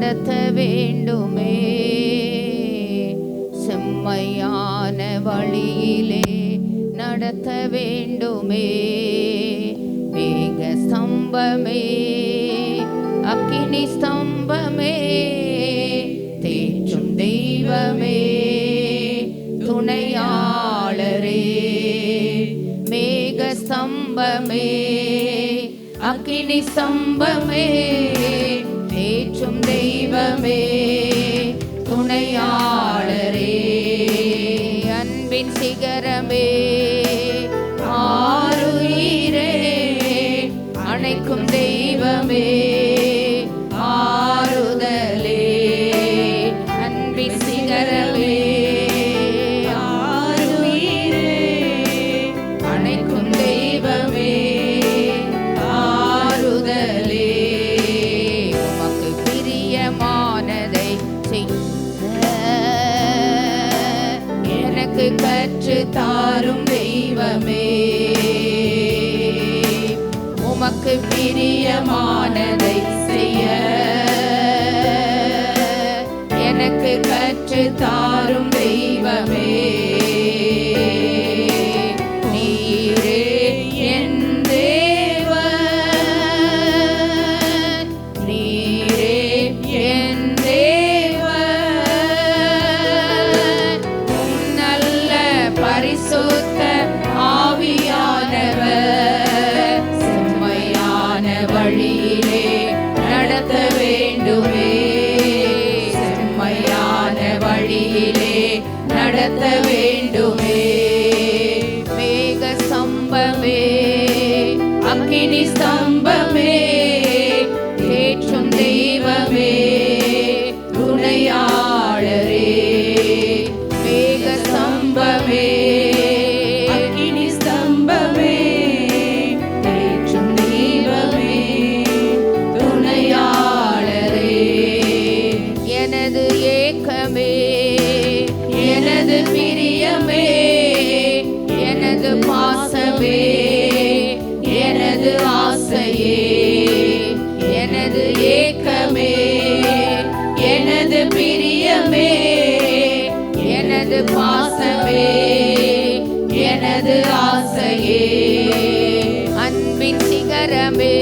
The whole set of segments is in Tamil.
நடத்த வேண்டுமே. செம்மையான வழியிலே நடத்த வேண்டுமே. மேக ஸ்தம்பமே, அக்கினி ஸ்தம்பமே, தேற்றும் தெய்வமே, துணையாளரே. மேக ஸ்தம்பமே, அக்கினி ஸ்தம்பமே, தேற்றும் தெய்வமே, துணையாளரே. அன்பின் சிகரமே, ஆருயிரே, அணைக்கும் தெய்வமே, ஆறுதலே. அன்பின் சிகரமே, ஆருயிரே, அணைக்கும் தெய்வமே, ஆறுதலே. உமக்கு பிரியமானதை எனக்கு கற்று தாரும் தெய்வமே. உமக்கு பிரியமானதை செய்ய எனக்கு கற்று தாரும் தெய்வமே. நீரே என் தேவன், நீரே என் தேவன். நல்ல பரிசுத்த ஆவியானவர் செம்மையான வழியிலே நடத்த வேண்டுமே. செம்மையான வழியிலே நடத்த வேண்டுமே. மேக ஸ்தம்பமே, அக்கினி ஸ்தம்பமே, தேற்றும் தெய்வமே, துணையாளரே. மேக ஸ்தம்பமே, அக்கினி ஸ்தம்பமே, தேற்றும் தெய்வமே, துணையாளரே. எனது ஏக்கமே, எனது பிரியமே, எனது பாசமே, எனது ஆசையே. எனது ஏக்கமே, எனது பிரியமே, எனது பாசமே, எனது ஆசையே. அன்பின் சிகரமே,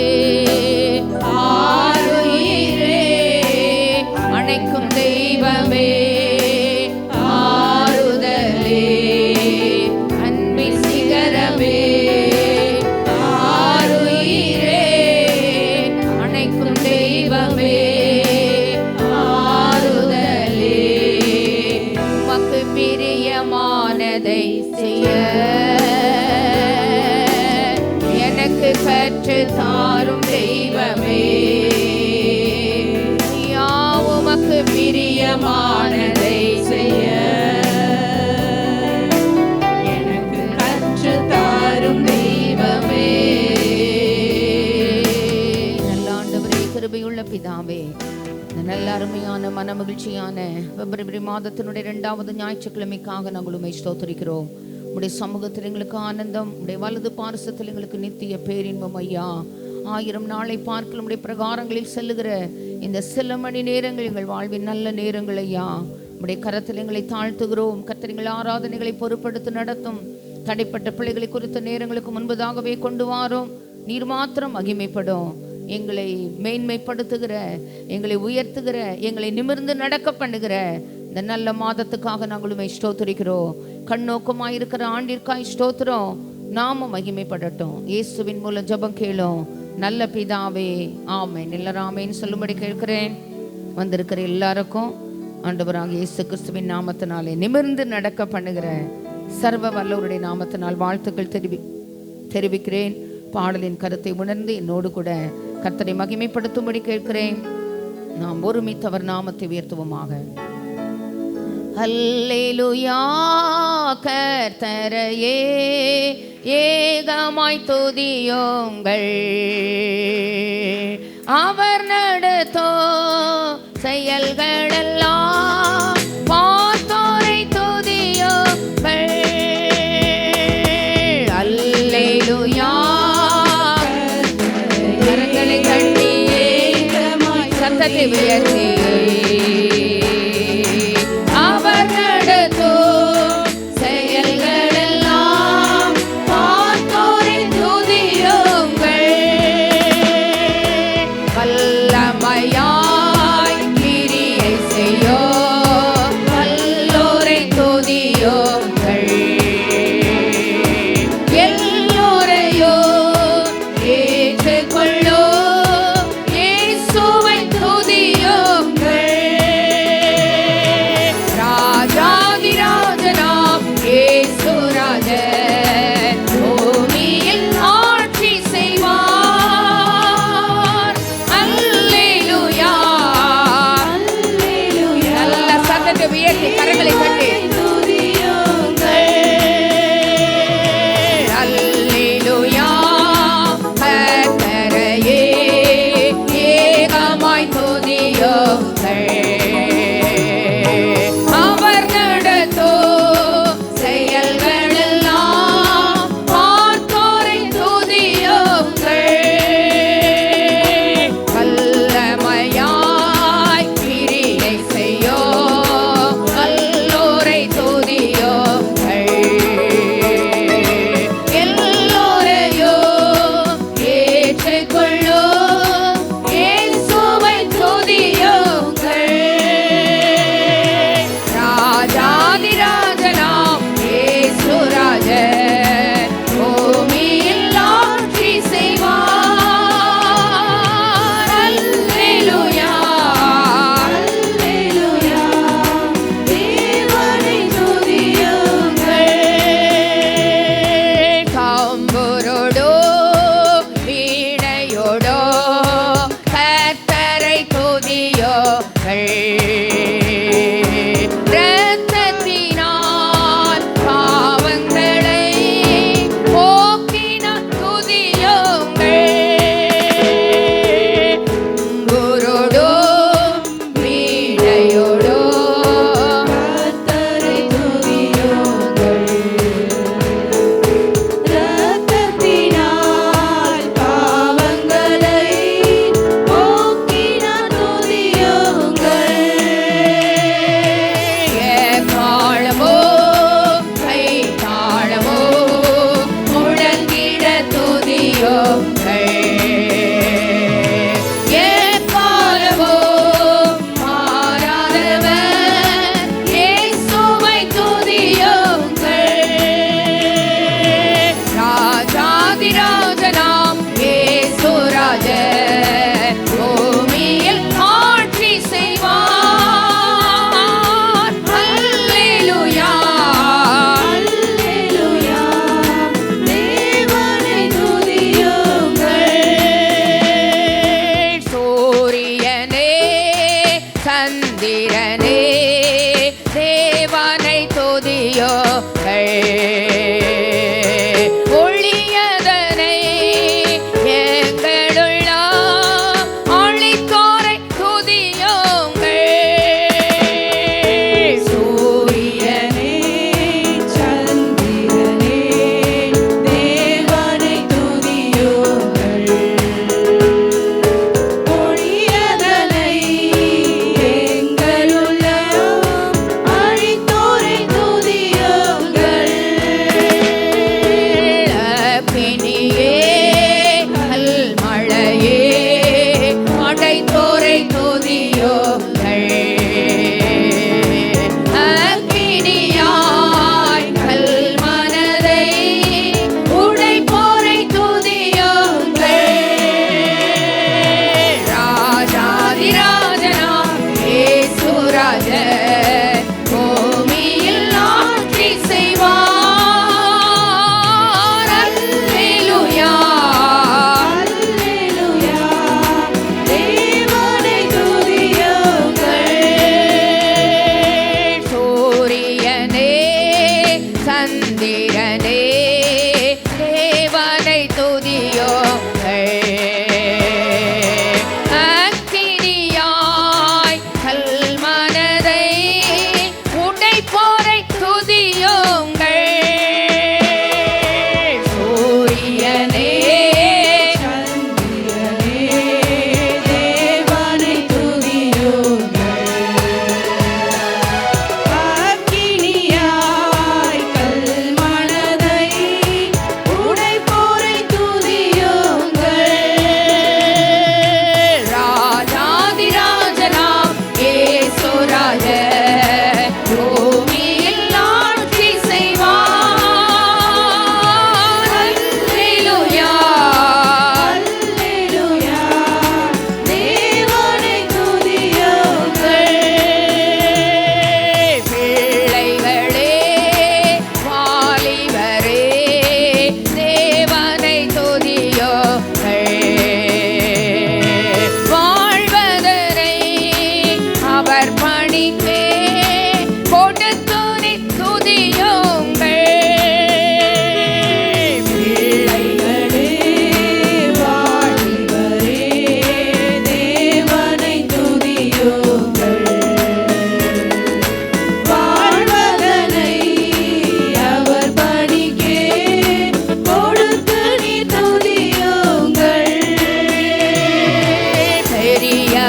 ஆருயிரே, அணைக்கும் தெய்வமே, ஆறுதலே. அன்பின் சிகரமே, ஆருயிரே, அணைக்கும் தெய்வமே, ஆறுதலே. உமக்கு பிரியமானதை செய்ய எனக்கு கற்று தாரும் தெய்வமே. உமக்கு பிரியமானதை செய்ய எனக்கு கற்று தாரும் தெய்வமே. நல்ல ஆண்டவரே, கிருபையுள்ள பிதாவே, நல்ல அருமையான மனமகிழ்ச்சியான பிப்ரவரி மாதத்தினுடைய 2வது ஞாயிற்றுக்கிழமைக்காக நாங்கள் உம்மை ஸ்தோத்திரிக்கிறோம். உடைய சமூகத்தில் எங்களுக்கு ஆனந்தம், உடைய வலது பாரசத்தில் எங்களுக்கு நித்திய பேரின்பம் ஐயா. 1000 நாளை பார்க்கலும் உடைய பிரகாரங்களில் செல்லுகிற இந்த சில மணி நேரங்கள் எங்கள் வாழ்வின் நல்ல நேரங்கள் ஐயா. உடைய கரத்தில் எங்களை தாழ்த்துகிறோம். கர்த்தர் ஆராதனைகளை பொறுப்படுத்தி நடத்தும். தடைப்பட்ட பிள்ளைகளை குறித்த நேரங்களுக்கு முன்பதாகவே கொண்டு வாரோம். நீர் மாத்திரம் மகிமைப்படும். எங்களை மேன்மைப்படுத்துகிற, எங்களை உயர்த்துகிற, எங்களை நிமிர்ந்து நடக்க பண்ணுகிற இந்த நல்ல மாதத்துக்காக நாங்கள் உம்மை ஸ்தோத்திரிக்கிறோம். கண்ணோக்கமாயிருக்கிற ஆண்டிற்காய் ஸ்தோத்திரம். நாமும் மகிமைப்படட்டும். இயேசுவின் மூலம் ஜெபம் கேளும் நல்ல பிதாவே, ஆமென். எல்லாரும் ஆமென் சொல்லும்படி கேட்கிறேன். வந்திருக்கிற எல்லாருக்கும் ஆண்டவராக இயேசு கிறிஸ்துவின் நாமத்தினாலே நிமிர்ந்து நடக்க பண்ணுகிற சர்வ வல்லவருடைய நாமத்தினால் வாழ்த்துக்கள் தெரிவிக்கிறேன். பாடலின் கருத்தை உணர்ந்து என்னோடு கூட கர்த்தரை மகிமைப்படுத்தும்படி கேட்கிறேன். நாம் ஒருமித்தவர் நாமத்தை உயர்த்துவோமாக. அல்லேலூயா, கர்த்தரையே ஏகமாய் துதியுங்கள். அவர் நடத்தோ செயல்களெல்லாம் பார்த்தோரை துதியுங்கள். அல்லேலூயா, கரங்களை தட்டி சத்தத்தை உயர்த்தி வல்லமையாய் கிரியை செய்யோ வல்லோரை துதியோங்கள். எல்லோரையோ ஏற்றுக்கொள்ளோ இயேசுவை துதியோங்கள். ராஜாதிராஜனாம் இயேசு ராஜன் பூமியில் ஆட்சி செய்வார். அல்லேலூயா அல்லேலூயா. நல்ல சத்தத்தை உயர்த்தி கரங்களை தட்டி அல்லேலூயா. கர்த்தரையே ஏகமாய் துதியோங்கள். அவர் நடத்தும் செயல்களெல்லாம் பார்த்தோரை துதியோங்கள். வல்லமையாய் கிரியை செய்யோ வல்லோரை துதியோங்கள். எல்லோரையோ ஏற்றுக்கொள்ளோ இயேசுவை துதியோங்கள். ராஜாதிராஜனாம் இயேசு ராஜன் பூமியில் ஆட்சி செய்வார். அல்லேலூயா அல்லேலூயா. தேவனை துதியுங்கள். தாம்பூரோடோ வீணையோடோ கர்த்தரை துதியோங்கள். இரத்தத்தினால் பாவங்களை போக்கின துதியோங்கள். குருடோ வீணையோடோ கர்த்தரை துதியோங்கள். இரத்தத்தினால் பாவங்களை போக்கின துதியோங்கள்.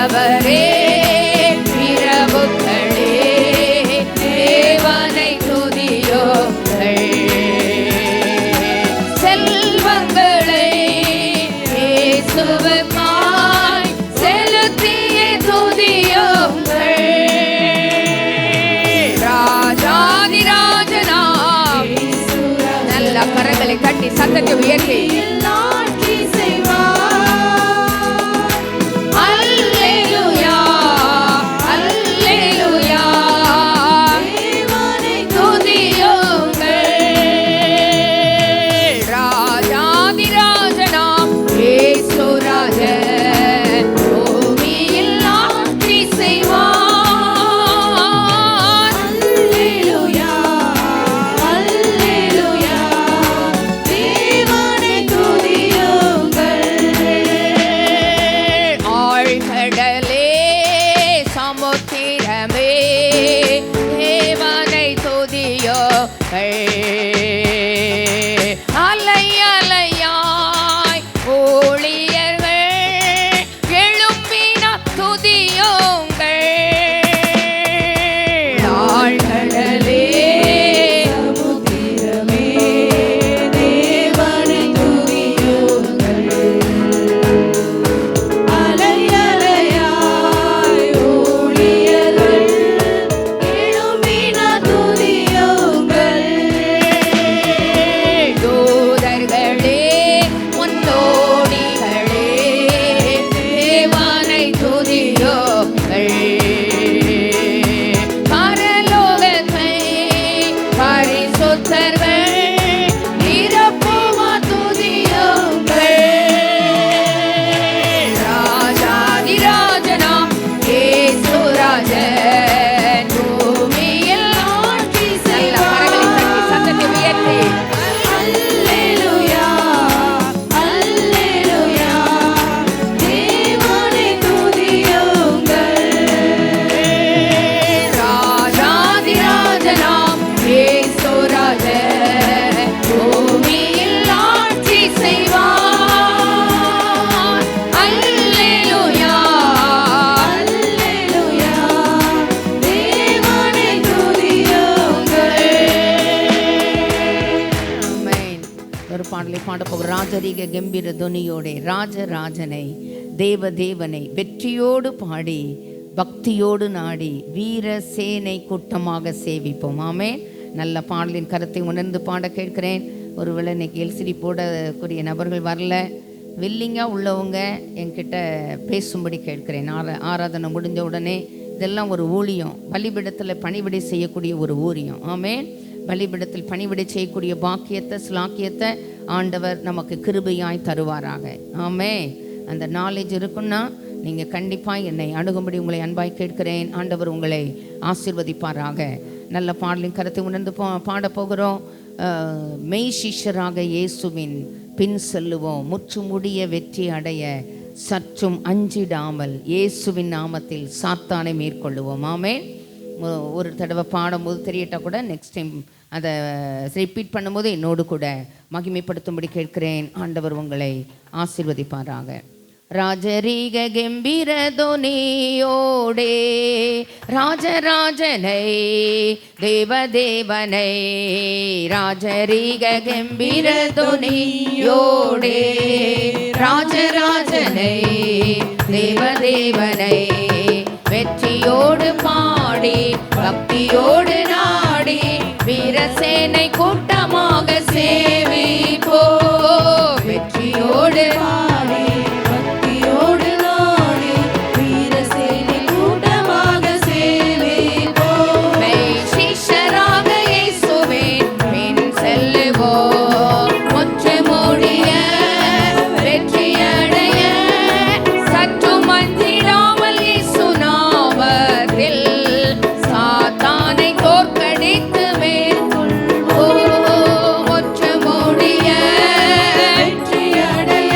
நல்லவரே பிரபுக்களே தேவனை துதியுங்கள். செல்வங்களை இயேசுவுக்காய் செலுத்தியே துதியுங்கள். ராஜாதிராஜனாம் நல்ல கரங்களை கட்டி சத்தத்தை உயர்த்தி அலை அலையாய் ஊழியர்கள் எழும்பின துதியுங்கள். ஆழ்கடலே சமுத்திரமே தேவனை துதியுங்கள். அலை அலையாய் ஊழியர்கள் எழும்பின துதியுங்கள். தூதர்களே முன்னோடிகளே தேவனை துதியுங்கள். பரலோகத்தை பரிசுத்தர்கள் நிரப்புமா துதியுங்கள். ராஜாதிராஜனாம் இயேசு ராஜன் பூமியில் ஆட்சி செய்வார். சத்தத்தை உயர்த்தி அல்லேலூயா அல்லேலூயா தேவனை துதியுங்கள். ராஜாதிராஜனாம் இயேசு ராஜன் பூமியில் ஆட்சி செய்வார். அல்லேலூயா அல்லேலூயா தேவனை துதியுங்கள். ஆமென். ஒரு பாடலை பாடப்போகிற ராஜரீக கம்பீர துணியோட ராஜராஜனை தேவதேவனை வெற்றியோடு பாடி பக்தியோடு நாடி வீர சேனை கூட்டமாக சேவிப்போம். ஆமென். நல்ல பாடலின் கருத்தை உணர்ந்து பாட கேட்கிறேன். ஒருவேளை இன்னைக்கு எல்சிடி போடக்கூடிய நபர்கள் வரல, வில்லிங்காக உள்ளவங்க என்கிட்ட பேசும்படி கேட்கிறேன். ஆராதனை முடிஞ்ச உடனே இதெல்லாம் ஒரு ஊழியம், பலிபீடத்தில் பணிவிடை செய்யக்கூடிய ஒரு ஊழியம். ஆமென். பலிபீடத்தில் பணிவிடை செய்யக்கூடிய பாக்கியத்தை ஸ்லாக்கியத்தை ஆண்டவர் நமக்கு கிருபையாய் தருவாராக. ஆமென். அந்த நாலேஜ் இருக்குன்னா நீங்கள் கண்டிப்பாக என்னை அணுகும்படி உங்களை அன்பாய் கேட்கிறேன். ஆண்டவர் உங்களை ஆசீர்வதிப்பாராக. நல்ல பாடலின் கருத்தை உணர்ந்து பாட போகிறோம். மெய் சிஷ்யராக இயேசுவின் பின் செல்லுவோம், முற்றுமுடிய வெற்றி அடைய சற்றும் அஞ்சிடாமல் இயேசுவின் நாமத்தில் சாத்தானை மேற்கொள்ளுவோம். ஆமென். ஒரு தடவை பாடும்போது தெரியட்டா கூட நெக்ஸ்ட் டைம் அதை ரிப்பீட் பண்ணும்போது என்னோடு கூட மகிமைப்படுத்தும்படி கேட்கிறேன். ஆண்டவர் உங்களை ஆசீர்வதிப்பாராக. ராஜரீக கம்பீர துணியோடே ராஜராஜனை தேவதேவனை ராஜரீக கம்பீர துணியோடே ராஜராஜனை தேவதேவனை வெற்றியோடு பாடி பக்தியோடு நாடி வீரசேனை கூட்டமாக சேவிப்போ. வெற்றியோடு பாடி பக்தியோடு நாடி வீரசேனை கூட்டமாக சேவிப்போ. மெய் சிஷ்யராக இயேசுவின் பின் செல்லுவோம், முற்றுமுடிய வெற்றி அடைய சற்றும் அஞ்சிடாமல் இயேசு நாமத்தில் சாத்தானை தோற்கடித்து மேற்கொள்வோம். முற்றுமுடிய வெற்றி அடைய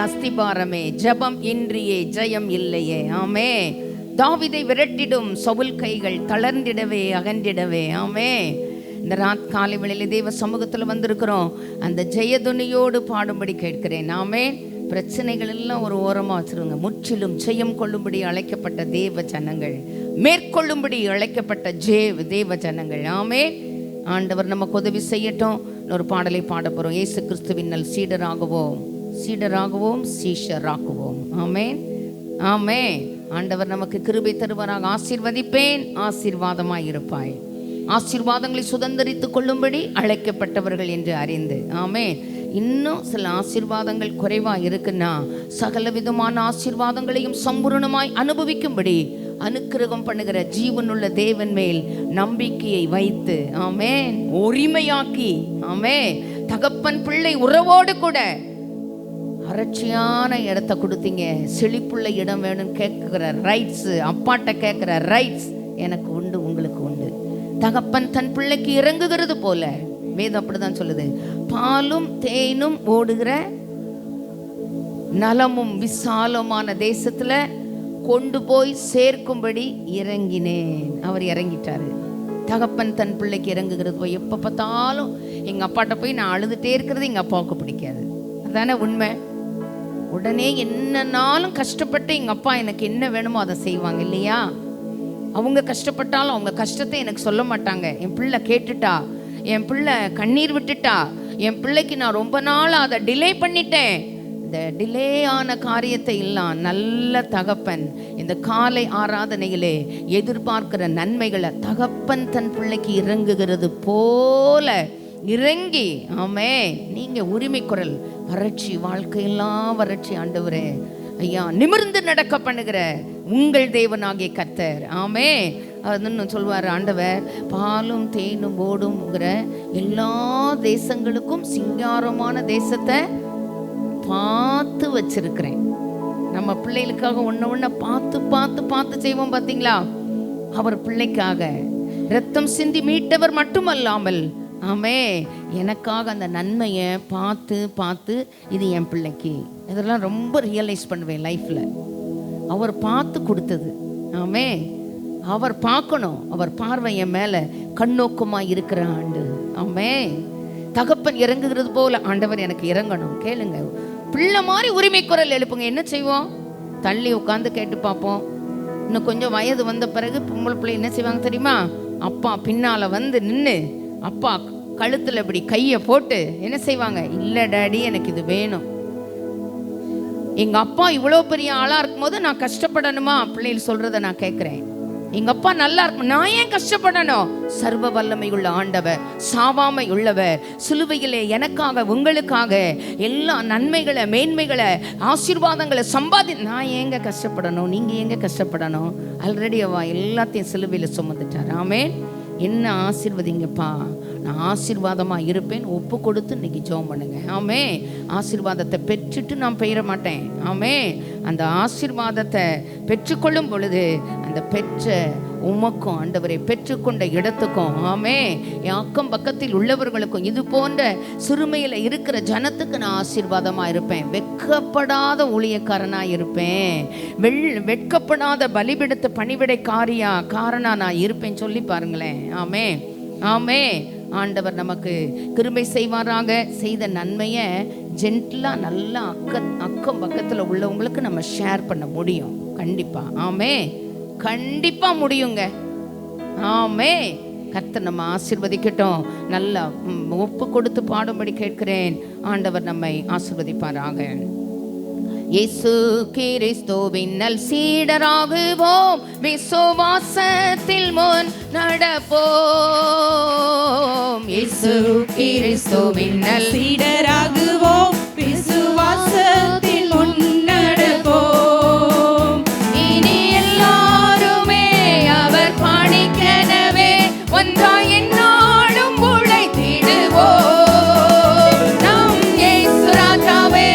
அஸ்திபாரமே, ஜெபம் இன்றியே ஜெயம் இல்லையே. ஆமே. தாவீதை விரட்டிடும் சவுல் கைகள் தளர்ந்திடவே அகன்றிடவே. ஆமே. இந்த காலை வேளையில தேவ சமூகத்தில் வந்திருக்கிறோம். அந்த ஜெயதுனியோடு பாடும்படி கேட்கிறேன். ஆமே. பிரச்சனைகள் எல்லாம் ஒரு ஓரமாக வச்சிருங்க. முற்றிலும் ஜெயம் கொள்ளும்படி அழைக்கப்பட்ட தேவ ஜனங்கள், மேற்கொள்ளும்படி அழைக்கப்பட்ட தேவ ஜனங்கள். ஆமே. ஆண்டவர் நமக்கு உதவி செய்யட்டும். ஒரு பாடலை பாட போகிறோம். இயேசு கிறிஸ்துவின் சீடராகுவோம், சீஷராக்குவோம். ஆமே. ஆமே. ஆண்டவர் நமக்கு கிருபை தருவாராக. ஆசீர்வதிப்பேன், ஆசீர்வாதமாய் இருப்பாய். ஆசீர்வாதங்களை சுதந்திரித்துக் கொள்ளும்படி அழைக்கப்பட்டவர்கள் என்று அறிந்து. ஆமே. இன்னும் சில ஆசீர்வாதங்கள் குறைவா இருக்குன்னா சகல விதமான ஆசீர்வாதங்களையும் சம்பூர்ணமாய் அனுபவிக்கும்படி அனுக்கிரகம் பண்ணுகிற ஜீவனுள்ள தேவன் மேல் நம்பிக்கையை வைத்து, ஆமே, உரிமையாக்கி, ஆமே, தகப்பன் பிள்ளை உறவோடு கூட வறட்சியான இடத்த கொடுத்தீங்க. செழிப்புள்ள இடம் வேணும்னு கேட்கிற ரைட்ஸ், அப்பாட்ட கேட்கிற ரைட்ஸ் எனக்கு உண்டு, உங்களுக்கு உண்டு. தகப்பன் தன் பிள்ளைக்கு இறங்குகிறது போல வேதம் அப்படிதான் சொல்லுது. பாலும் தேனும் ஓடுகிற நலமும் விசாலமான தேசத்துல கொண்டு போய் சேர்க்கும்படி இறங்கினேன். அவர் இறங்கிட்டாரு. தகப்பன் தன் பிள்ளைக்கு இறங்குகிறது போய். எப்ப பார்த்தாலும் எங்க அப்பாட்ட போய் நான் அழுதுட்டே இருக்கிறது எங்க அப்பாவுக்கு பிடிக்காது. அதானே உண்மை. உடனே என்னன்னாலும் கஷ்டப்பட்டு எங்க அப்பா எனக்கு என்ன வேணுமோ அதை செய்வாங்க இல்லையா? அவங்க கஷ்டப்பட்டாலும் அவங்க கஷ்டத்தை எனக்கு சொல்ல மாட்டாங்க. என் பிள்ளை கேட்டுட்டா, என் பிள்ளை கண்ணீர் விட்டுட்டா, என் பிள்ளைக்கு நான் ரொம்ப நாள் அதை டிலே பண்ணிட்டேன். இந்த டிலே ஆன காரியத்தை எல்லாம் நல்ல தகப்பன் இந்த காலை ஆராதனையிலே எதிர்பார்க்கிற நன்மைகளை தகப்பன் தன் பிள்ளைக்கு இறங்குகிறது போல இறங்கி, ஆமே, நீங்க உரிமை குரல். வறட்சி, வாழ்க்கையெல்லாம் வறட்சி, ஆண்டவரே ஐயா நிமிர்ந்து நடக்க பண்ணுகிற உங்கள் தேவனாகிய கர்த்தர். ஆமே. அதுன்னு சொல்வார் ஆண்டவர், பாலும் தேனும் ஓடுங்கிற எல்லா தேசங்களுக்கும் சிங்காரமான தேசத்தை பார்த்து வச்சிருக்கிறேன். நம்ம பிள்ளைகளுக்காக ஒன்று பார்த்து பார்த்து பார்த்து செய்வோம் பார்த்தீங்களா? அவர் பிள்ளைக்காக ரத்தம் சிந்தி மீட்டவர் மட்டுமல்லாமல், ஆமே, எனக்காக அந்த நன்மையை பார்த்து பார்த்து இது என் பிள்ளைக்கு, இதெல்லாம் ரொம்ப ரியலைஸ் பண்ணுவேன் லைஃப்பில். அவர் பார்த்து கொடுத்தது. ஆமே. அவர் பார்க்கணும். அவர் பார்வை என் மேலே கண்ணோக்கமாக இருக்கிற ஆண்டு. ஆமே. தகப்பன் இறங்குகிறது போல ஆண்டவர் எனக்கு இறங்கணும். கேளுங்க. பிள்ளை மாதிரி உரிமை குரல் எழுப்புங்க. என்ன செய்வோம்? தள்ளி உட்காந்து கேட்டு பார்ப்போம். இன்னும் கொஞ்சம் வயது வந்த பிறகு பொம்பளை பிள்ளை என்ன செய்வாங்க தெரியுமா? அப்பா பின்னால் வந்து நின்று அப்பா கழுத்தில் இப்படி கையை போட்டு என்ன செய்வாங்க? இல்லை டாடி எனக்கு இது வேணும். எங்க அப்பா இவ்வளோ பெரிய ஆளா இருக்கும்போது நான் கஷ்டப்படணுமா? பிள்ளைகள் சொல்றதை நான் கேட்கிறேன். எங்க அப்பா நல்லா இருக்கும், நான் ஏன் கஷ்டப்படணும்? சர்வ வல்லமை உள்ள ஆண்டவர், சாவாமை உள்ளவர், சிலுவையிலே எனக்காக உங்களுக்காக எல்லா நன்மைகளை, மேன்மைகளை, ஆசீர்வாதங்களை நான் ஏங்க கஷ்டப்படணும்? நீங்க ஏங்க கஷ்டப்படணும்? ஆல்ரெடி அவ எல்லாத்தையும் சிலுவையில சுமந்துட்டார். ஆமே. என்ன ஆசீர்வதிங்கப்பா, நான் ஆசீர்வாதமாக இருப்பேன். ஒப்பு கொடுத்து இன்னைக்கு ஜெபம் பண்ணுங்க. ஆமே. ஆசீர்வாதத்தை பெற்றுட்டு நான் பெயர மாட்டேன். ஆமே. அந்த ஆசீர்வாதத்தை பெற்றுக்கொள்ளும் பொழுது அந்த பெற்ற உமக்கும் ஆண்டவரை பெற்றுக்கொண்ட இடத்துக்கும், ஆமே, என் அக்கம் பக்கத்தில் உள்ளவர்களுக்கும், இது போன்ற சிறுமையில் இருக்கிற ஜனத்துக்கு நான் ஆசீர்வாதமாக இருப்பேன். வெட்கப்படாத ஊழியக்காரனாக இருப்பேன். வெட்கப்படாத பலிபிடத்து காரணா நான் இருப்பேன் சொல்லி பாருங்களேன். ஆமே. ஆமே. ஆண்டவர் நமக்கு கிருபை செய்வாராக. செய்த நன்மையை ஜென்டிலாக நல்லா அக்கம் பக்கத்தில் உள்ளவங்களுக்கு நம்ம ஷேர் பண்ண முடியும். கண்டிப்பா. ஆமே. கண்டிப்பா முடியுங்க. ஆமே. கர்த்தர் நம்ம ஆசீர்வதிக்கட்டும். நல்லா ஒப்பு கொடுத்து பாடும்படி கேட்கிறேன். ஆண்டவர் நம்மை ஆசீர்வதிப்பாராக. இயேசு கிறிஸ்துவின் சீடராகுவோம், விசுவாசத்தில் முன் நடப்போம். இயேசு கிறிஸ்துவின் சீடராகுவோம், விசுவாசத்தில் முன் நடப்போம். இனி எல்லாருமே அவர் பாணிக்கெனவே ஒன்றாய் என்னாலும் உழைத்திடுவோம். நம் இயேசு ராஜாவே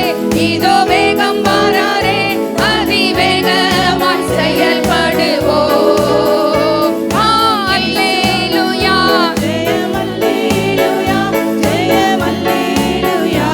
இதோ வேகம் வராரே, அதிவேகமாய் செயல்படுவோம். அல்லேலூயா, ஜெயம் அல்லேலூயா, ஜெயம் அல்லேலூயா.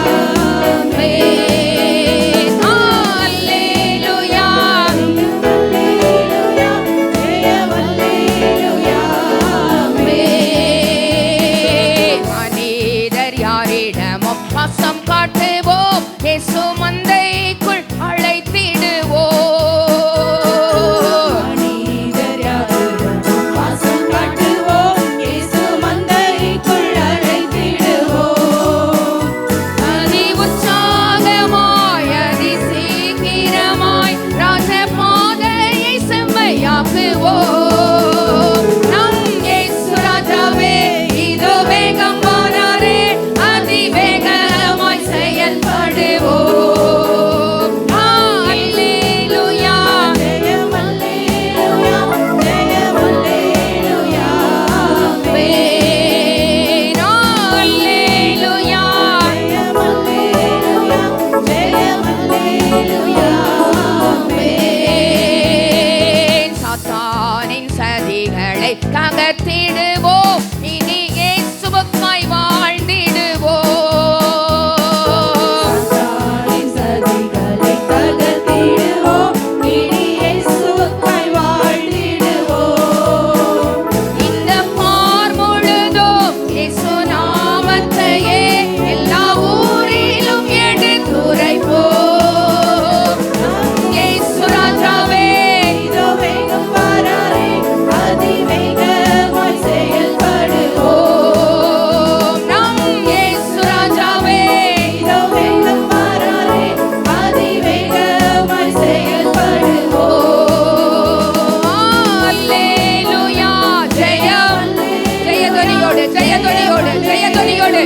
ஜெயதொனியோடு ஜெயதொனியோடு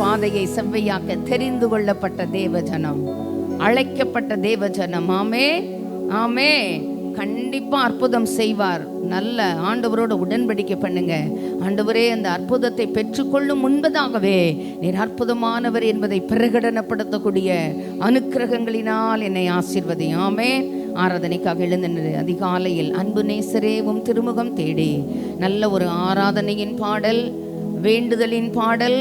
பாதையை செவ்வையாக்க தெரிந்து கொள்ளப்பட்ட தேவஜனம், அழைக்கப்பட்ட தேவஜனம். ஆமே ஆமே. கண்டிப்பா அற்புதம் செய்வார். நல்ல ஆண்டவரோட உடன்படிக்கை பண்ணுங்க. ஆண்டவரே, அந்த அற்புதத்தை பெற்றுக்கொள்ளும் முன்பதாகவே நீர் அற்புதமானவர் என்பதை பிரகடனப்படுத்தக்கூடிய அனுக்கிரகங்களினால் என்னை ஆசீர்வதி. ஆமே. ஆராதனைக்காக எழுந்த அதிகாலையில் அன்பு நேசரேவும் திருமுகம் தேடி நல்ல ஒரு ஆராதனையின் பாடல், வேண்டுதலின் பாடல்,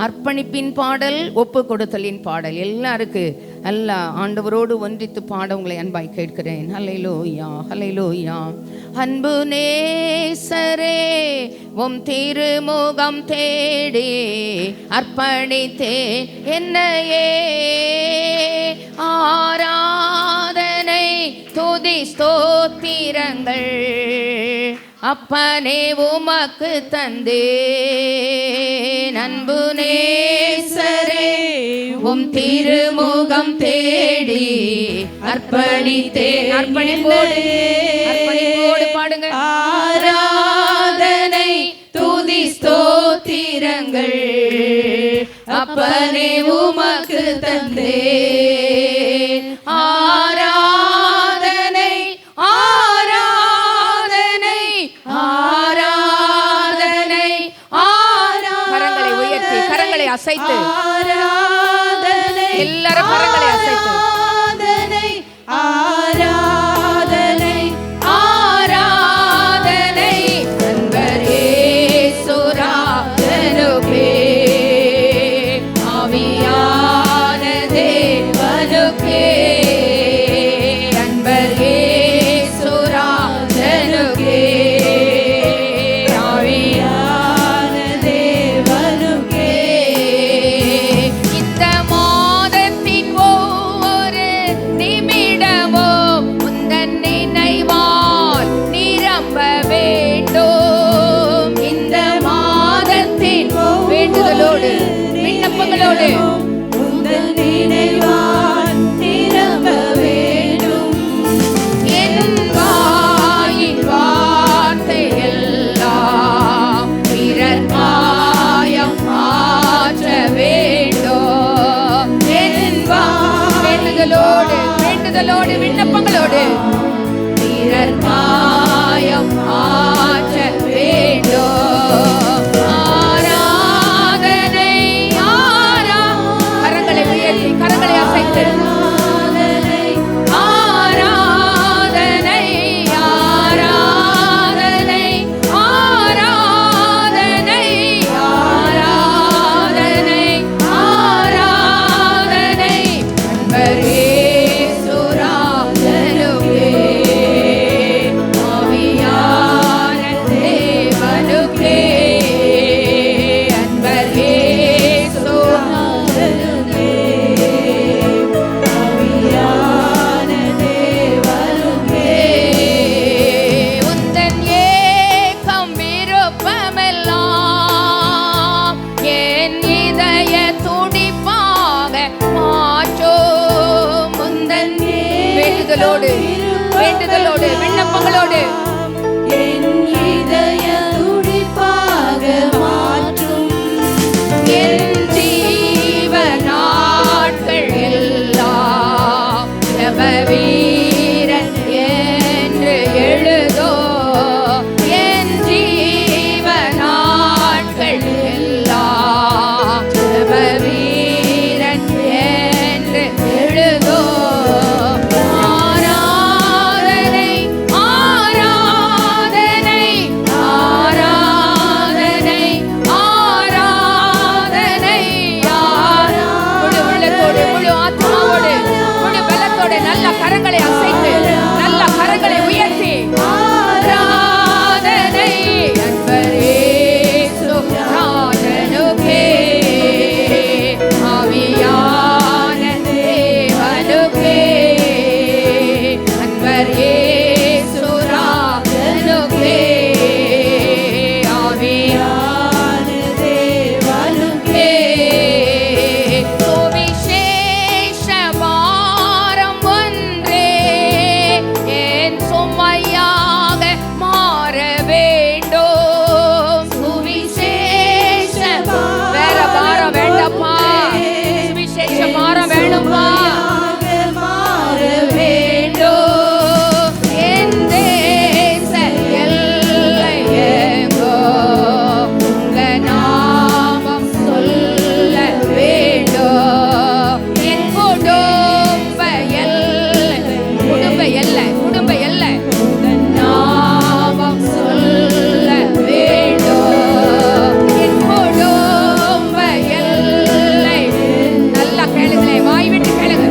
அர்ப்பணிப்பின் பாடல், ஒப்பு கொடுத்தலின் பாடல் எல்லாம் இருக்கு. அல்ல ஆண்டவரோடு ஒன்றித்து பாட உங்களை அன்பாய் கேட்கிறேன். ஹல்லேலூயா ஹல்லேலூயா. அன்பு நேசரே உம் திருமுகம் தேடி அர்ப்பணித்தேன் என்னையே. ஆராதனை துதி ஸ்தோத்திரங்கள் அப்பனே உமக்கு தந்தே. அன்பு நேசரே உம் திருமுகம் தேடி அர்ப்பணித்தேன். அர்ப்பணிப்போடு பாடுங்க. ஆராதனை துதி ஸ்தோத்திரங்கள் அப்பனே உமக்கு தந்தே. ஆராதனை ஆராதனை ஆராதனை கரங்களை உயர்த்தி கரங்களை அசைத்து எல்லாரும் கரங்களை அசைத்து ஆராதனை ஆராதனை அன்பரே சுராஜனுக்கே ஆவியான தேவனுக்கே. அன்பரே சுராஜனுக்கே ஆவியான தேவனுக்கே. இந்த மாதத்தின் ஒவ்வொரு நிமிடமும் உந்தன் நினைவால் நிரம்ப வேண்டும். இந்த மாதத்தின் வேண்டுதலோடு விண்ணப்பங்களோடு உந்தன் நினைவால் நிரம்ப வேண்டும். என் வாயின் வார்த்தை எல்லாம் பிறர் காயம் மாற்ற வேண்டும். என் வேண்டுதலோடு வேண்டுதலோடு விண்ணப்பங்களோடு பிறர் காயம் மாற்ற வேண்டும். ஆராதனை வேண்டுதலோடு வேண்டுதலோடு விண்ணப்பங்களோடு என் இதய துடிப்பாக மாற்றும் என் ஜீவ நாட்கள் எல்லாம் ஜெப வீரன் என்று எழுதோ. என் ஜீவ நாட்கள் எல்லாம் ஜெப வீரன் என்று எழுதோ. ஆராதனை ஆராதனை ஆராதனை ஆராதனை முழு உள்ளத்தோடு முழு ஆத்மாவோடு முழு பலத்தோடு நல்ல கரங்களை அசைத்து நல்ல கரங்களை உயர்த்தி ஆராதனை அன்பர் இயேசு ராஜனுக்கே ஆவியான தேவனுக்கே அன்பர் இயேசு ராஜனுக்கே ஆவியான தேவனுக்கே சுவிசேஷ பாரம் ஒன்றே என் சுமையாக மாற வேண்டும். சுவிசேஷ வேற பாரம் வேண்டப்பா, சுவிசேஷ பாரம் வேணும்பா, மாற வேண்டும். என் தேச எல்லை எங்கோ உங்க நாமம் சொல்ல வேண்டும். என் குடும்ப எல்லை குடும்ப எல்லை குடும்ப எல்லை உங்க நாமம் சொல்ல வேண்டும். என் குடும்ப எல்லை நல்லா கேளுங்களே, வாய் விட்டு கேளுங்க.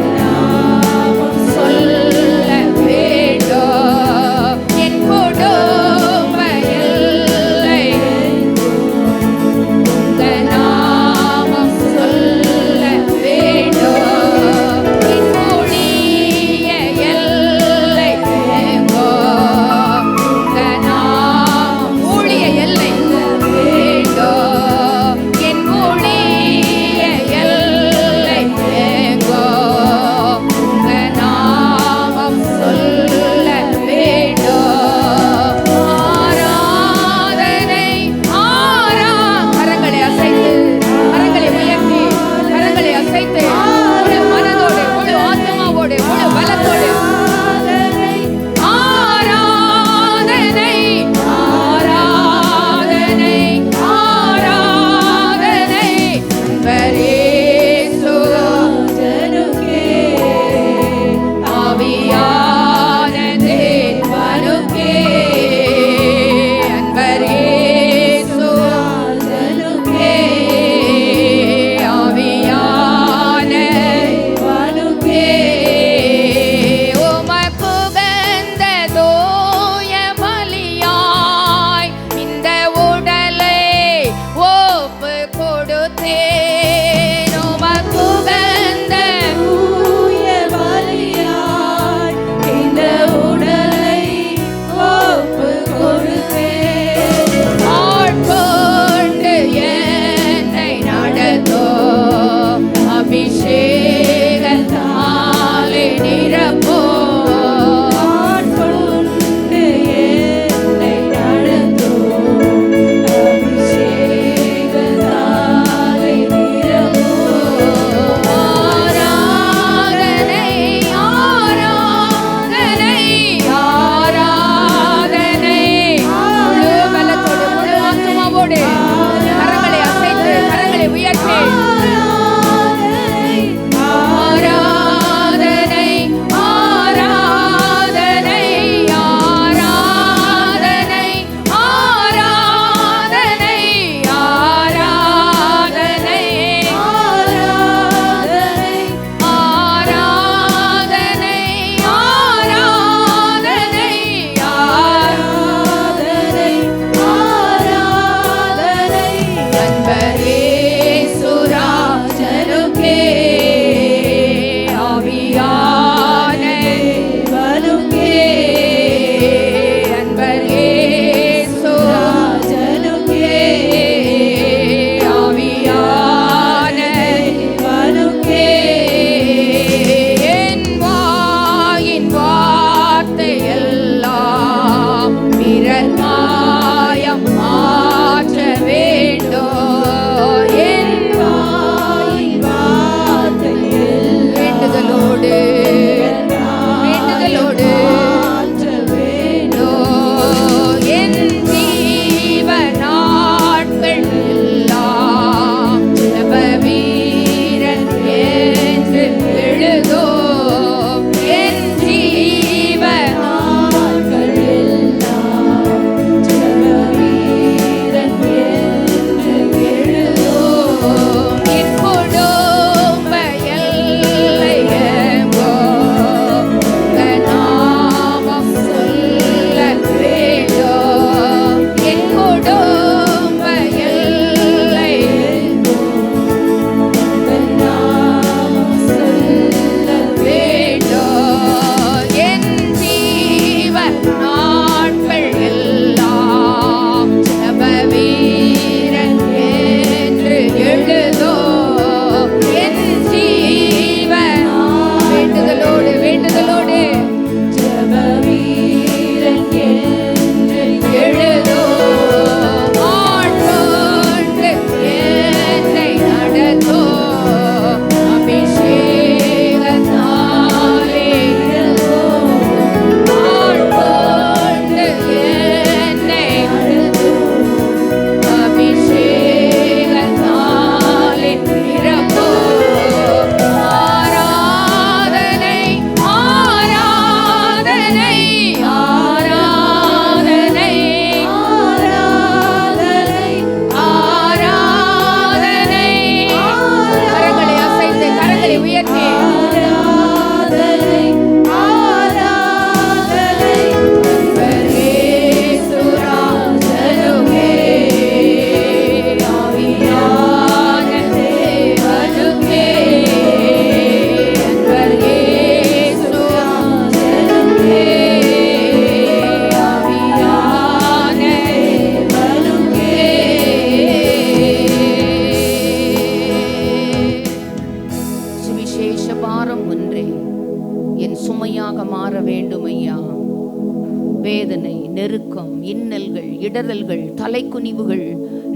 இடறல்கள், தலைக்குனிவுகள்,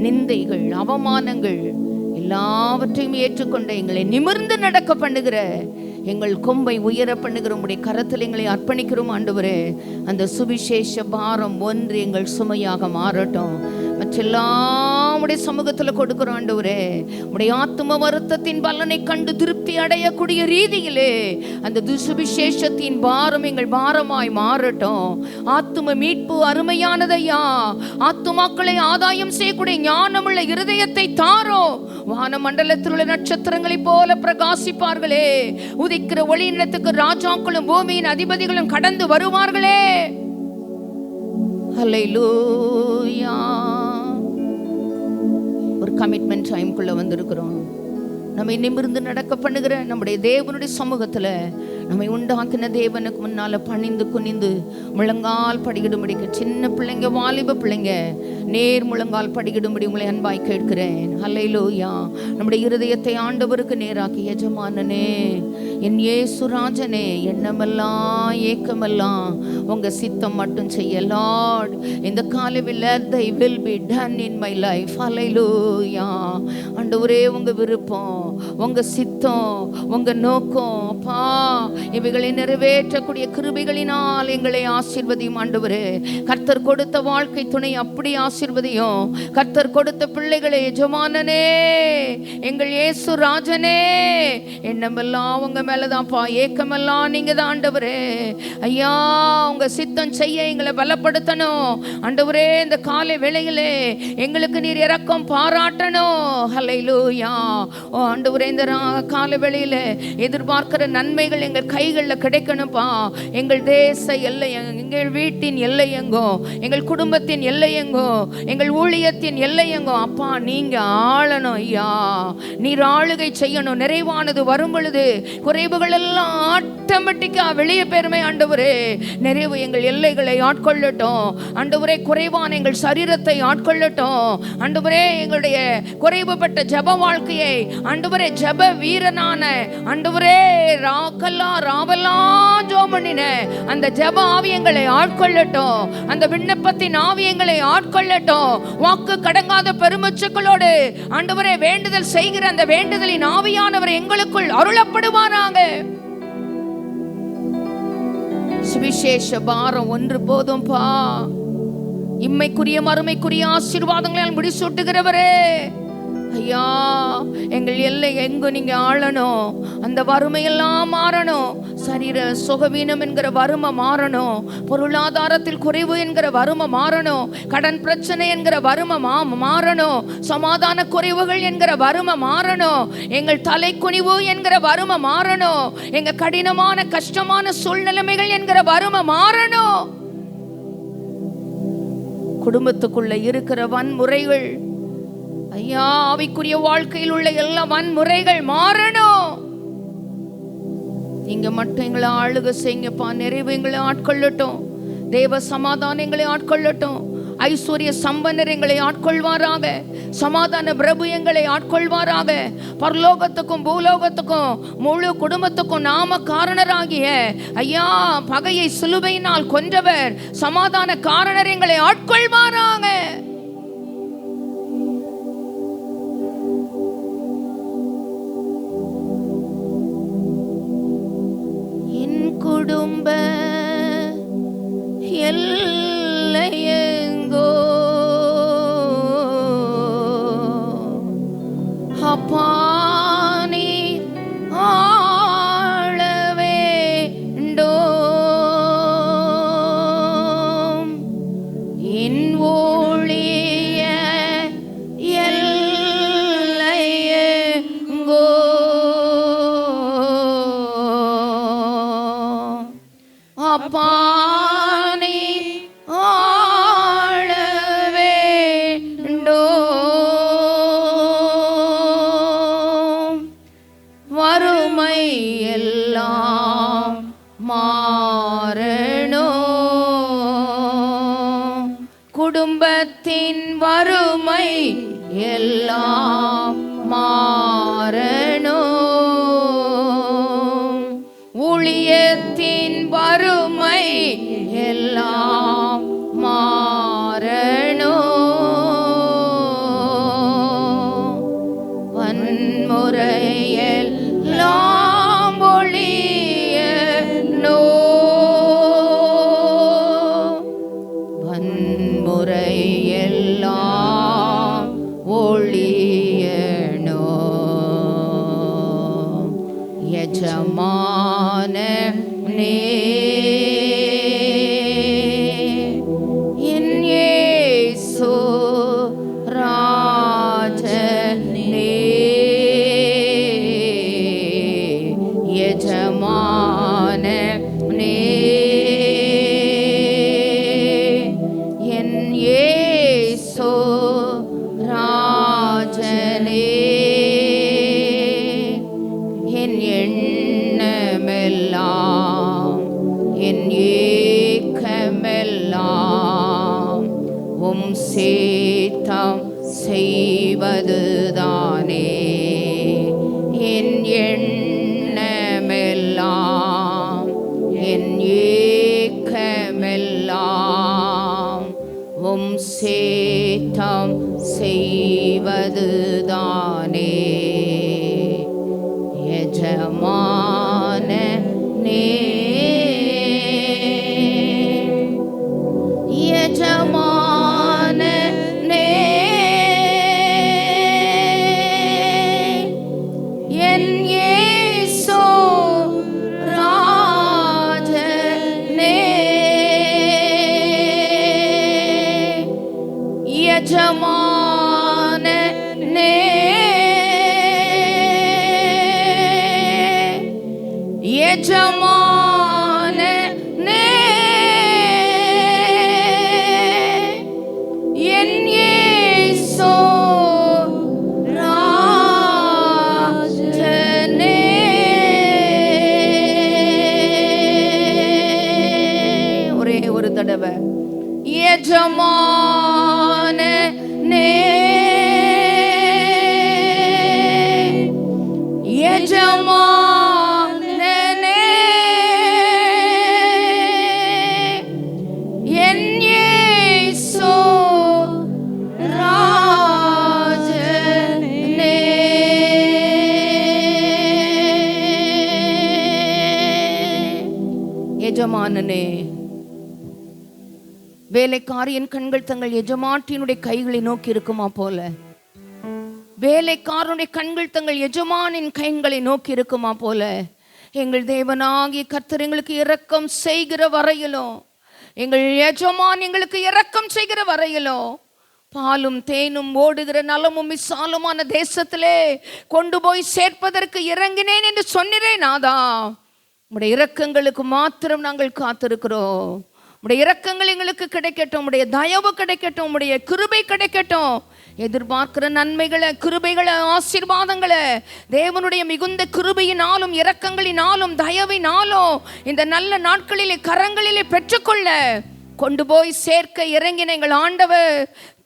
நிந்தைகள், அவமானங்கள் எல்லாவற்றையும் ஏற்றுக்கொண்ட எங்களை நிமிர்ந்து நடக்க பண்ணுகிற, எங்கள் கொம்பை உயர பண்ணுகிற உம்முடைய கரத்தில் எங்களை அர்ப்பணிக்கிறோம் ஆண்டவரே. அந்த சுவிசேஷ பாரம் ஒன்று எங்கள் சுமையாக மாறட்டும். மற்றெல்லாம் உடைய சமூகத்தில் கொடுக்கிறோம் ஆண்டவரே. உடைய ஆத்தும வருத்தத்தின் பலனை கண்டு திருப்தி அடையக்கூடிய ரீதியிலே அந்த சுவிசேஷத்தின் பாரம் எங்கள் பாரமாய் மாறட்டும். ஆத்தும மீட்பு அருமையானதையா. ஆத்துமாக்களை ஆதாயம் செய்யக்கூடிய ஞானமுள்ள இருதயத்தை தாரோ. வான மண்டலத்தில் உள்ள நட்சத்திரங்களைப் போல பிரகாசிப்பார்களே. உதிக்கிற ஒளி நிலத்துக்கு ராஜாக்களும் பூமியின் அதிபதிகளும் கடந்து வருவார்களே. ஹல்லேலூயா. ஒரு கமிட்மெண்ட் டைம்குள்ள வந்திருக்கிறோம். நம்மை நிமிர்ந்து நடக்க பண்ணுகிற நம்முடைய தேவனுடைய சமூகத்தில் நம்மை உண்டாக்கின தேவனுக்கு முன்னால பணிந்து குனிந்து முழங்கால் படிக்கிடும்படிக்கு சின்ன பிள்ளைங்க, வாலிப பிள்ளைங்க நேர் முழங்கால் படிக்கிடும்படி உங்களை அன்பாய் கேட்கிறேன். ஹல்லேலூயா. நம்முடைய இருதயத்தை ஆண்டவருக்கு நேராக்கி, எஜமானனே, என் இயேசுராஜனே, எண்ணமெல்லாம் ஏக்கமெல்லாம் உங்க சித்தம் மட்டும் செய்ய. லார்ட், இந்த காலையில் thy will be done in my life. ஹல்லேலூயா. ஆண்டவரே, உங்க விருப்பம், உங்க சித்தம், உங்க நோக்கம் அப்பா, இவைகளை நிறைவேற்றக்கூடிய கிருபைகளினால் எங்களை ஆசீர்வதியும் ஆண்டவரே. கர்த்தர் கொடுத்த வாழ்க்கை துணை அப்படி ஆசீர்வதியும். கர்த்தர் கொடுத்த பிள்ளைகளை எஜமானனே, எங்கள் இயேசு ராஜனே, எண்ணமெல்லாம் உங்க மேலதான்ப்பா, ஏக்கமெல்லாம் நீங்க தான் ஆண்டவரே. ஐயா, உங்க சித்தம் செய்ய எங்களை பலப்படுத்தணும் ஆண்டவரே. இந்த காலை வேளையிலே எங்களுக்கு நீர் இரக்கம் பாராட்டணும். ஹல்லேலூயா. ஆண்டவரே, இந்த கால வேளையில எதிர்பார்க்கிற நன்மைகள் எங்கள் கைகளில் கிடைக்கணும்ப்பா. எங்கள் தேச எல்லை, எங்கள் வீட்டின் எல்லை எங்கோ, எங்கள் குடும்பத்தின் எல்லை எங்கோ, எங்கள் ஊழியத்தின் எல்லை எங்கோ அப்பா நீங்க ஆளணும் ஐயா. நீர் ஆளுகை செய்யணும். நிறைவானது வரும் பொழுது குறைவுகள் எல்லாம் ஆட்டோமேட்டிக்கா வெளியே பெருமை ஆண்டவரே. நிறைவு எங்கள் எல்லைகளை ஆட்கொள்ளட்டும் ஆண்டவரே. குறைவான எங்கள் சரீரத்தை ஆட்கொள்ளட்டும் ஆண்டவரே. எங்களுடைய குறைவுபட்ட ஜப வாழ்க்கையை ஆண்டவரே, ஜப வீரனான ஆண்டவரே, ராவெல்லாம் ஜெபம் பண்ணின அந்த ஜப ஆவியங்களை ஆட்கொள்ளட்டும். அந்த விண்ணப்பத்தின் ஆவியங்களை ஆட்கொள்ளட்டும். வாக்கு கடங்காத பெருமூச்சுக்களோடு ஆண்டவரே வேண்டுதல் செய்கிற அந்த வேண்டுதலின் ஆவியானவர் எங்களுக்குள் அருளப்படுவாராக. சுவிசேஷ பாரம் ஒன்று போதும்பா. இம்மைக்குரிய மறுமைக்குரிய ஆசீர்வாதங்களால் முடிசூட்டுகிறவரே ஐயா, எங்கள் எல்லை எங்கு நீங்க ஆளணும். அந்த வறுமையெல்லாம் மாறணும். சரீர சுகவீனம் என்கிற வறுமை மாறணும். பொருளாதாரத்தில் குறைவு என்கிற வறுமை மாறணும். கடன் பிரச்சனை என்கிற வறுமை மாறணும். சமாதான குறைவுகள் என்கிற வறுமை மாறணும். எங்கள் தலைக்குனிவு என்கிற வறுமை மாறணும். எங்க கடினமான கஷ்டமான சூழ்நிலைமைகள் என்கிற வறுமை மாறணும். குடும்பத்துக்குள்ள இருக்கிற வன்முறைகள் ஐயா, ஆவிக்குரிய வாழ்க்கையில் உள்ள எல்லா வன்முறைகள் மாறணும். நீங்க மட்டும் எங்களை ஆளுக செய்யுங்கப்பா. நிறைவு எங்களை ஆட்கொள்ளட்டும். தேவ சமாதானம் எங்களை ஆட்கொள்ளட்டும். ஐஸ்வர்ய சம்பன்னர் எங்களை ஆட்கொள்வாராக. சமாதான பிரபு எங்களை ஆட்கொள்வாராக. பரலோகத்துக்கும் பூலோகத்துக்கும் முழு குடும்பத்துக்கும் நாம காரணராகிய ஐயா, பகையை சிலுவையினால் கொன்றவர் சமாதான காரணர் எங்களை ஆட்கொள்வாராக. குடும்ப எல்லையெங்கோ அப்பா நீர் ஆள வேண்டும். என் ஊழிய எல்லையெங்கோ அப்பா நீ ஆள வேண்டும். வறுமை எல்லாம் மாறணும். குடும்பத்தின் வறுமை எல்லாம் மாறணும். ஊழியத்தின் வறுமை எல்லாம் மாறணும். என் இயேசு ராஜனே, எஜமானனே, என் இயேசு ராஜனே, என் எண்ணமெல்லாம் என் ஏக்கமெல்லாம் உம் சேத்தம் செய்வதுதானே. என் எண்ணமெல்லாம் என் ஏக்கமெல்லாம் உம் சேத்தம் செய்வதுதானே. எஜமானனே, எஜமானனே, என் இயேசு ராஜனே, எஜமானனே, எஜமானனே, என் இயேசு ராஜனே. ஒரே ஒரு தடவை எஜமானனே, எஜமானனே, என் இயேசு ராஜனே. எஜமானனே, வேலைக்காரியின் கண்கள் தங்கள் எஜமாட்டியினுடைய கைகளை நோக்கி இருக்குமா போல, வேலைக்காரனுடைய கண்கள் தங்கள் எஜமானின் கைகளை நோக்கி இருக்குமா போல, எங்கள் தேவனாகிய கர்த்தர் எங்களுக்கு இரக்கம் செய்கிற வரையிலும், எங்கள் எஜமான் எங்களுக்கு இரக்கம் செய்கிற வரையிலும், பாலும் தேனும் ஓடுகிற நலமும் விசாலமான தேசத்திலே கொண்டு போய் சேர்ப்பதற்கு இறங்கினேன் என்று சொன்னேன். நாதா, உம்முடைய இரக்கங்களுக்கு மாத்திரம் நாங்கள் காத்திருக்கிறோம். உம்முடைய இரக்கங்கள் எங்களுக்கு கிடைக்கட்டும், உம்முடைய தயவு கிடைக்கட்டும், உம்முடைய கிருபை கிடைக்கட்டும். எதிர்பார்க்கிற நன்மைகளை, கிருபைகளை, ஆசீர்வாதங்களை தேவனுடைய மிகுந்த கிருபையினாலும் இரக்கங்களினாலும் தயவினாலும் இந்த நல்ல நாட்களிலே கரங்களிலே பெற்றுக்கொள்ள கொண்டு போய் சேர்க்க இறங்கின எங்கள் ஆண்டவர்,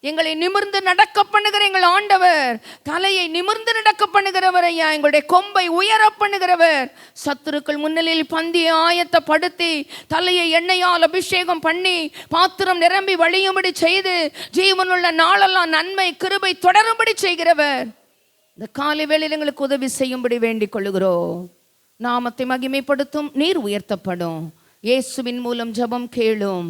எங்களை நிமிர்ந்து நடக்க பண்ணுகிற எங்கள் ஆண்டவர், தலையை நிமிர்ந்து நடக்க பண்ணுகிறவர் ஐயா, எங்களுடைய கொம்பை உயர பண்ணுகிறவர், சத்துருக்கள் முன்னிலையில் பந்தியை ஆயத்தப்படுத்தி தலையை எண்ணெயால் அபிஷேகம் பண்ணி பாத்திரம் நிரம்பி வழியும்படி செய்து ஜீவனுள்ள நாளெல்லாம் நன்மை கிருபை தொடரும்படி செய்கிறவர். இந்த காலை வேளையில் எங்களுக்கு உதவி செய்யும்படி வேண்டிக் கொள்ளுகிறோம். நாமத்தை மகிமைப்படுத்தும், நீர் உயர்த்தப்படும். இயேசுவின் மூலம் ஜெபம் கேளும்.